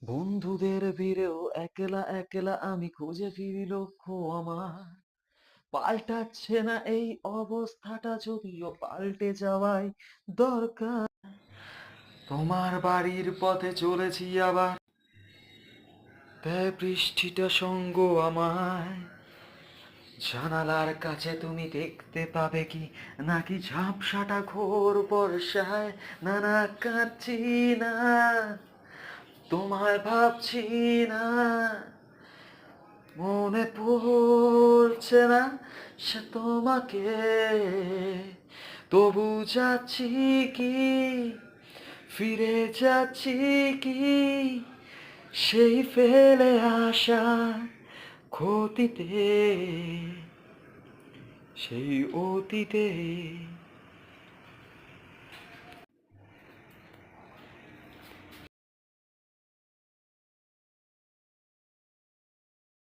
বন্ধুদের ভিড়েও একলা একলা আমি খুঁজে ফিরি লক্ষ্য আমার। পাল্টাচ্ছে না এই অবস্থাটা, যদিও পাল্টে যাওয়াই দরকার। তোমার বাড়ির পথে চলেছি আবার, দেয় বৃষ্টিটা সঙ্গ আমায়। জানালার কাছে তুমি দেখতে পাবে কি, নাকি ঝাপসাটা ঘোর বর্ষায়। না না, কাঁদছি না, তোমায় ভাবছি না, মনে পড়ছে না সে তোমাকে। তবু যাচ্ছি কি, ফিরে যাচ্ছি কি, সেই ফেলে আসা ক্ষতিতে, সেই অতীতে।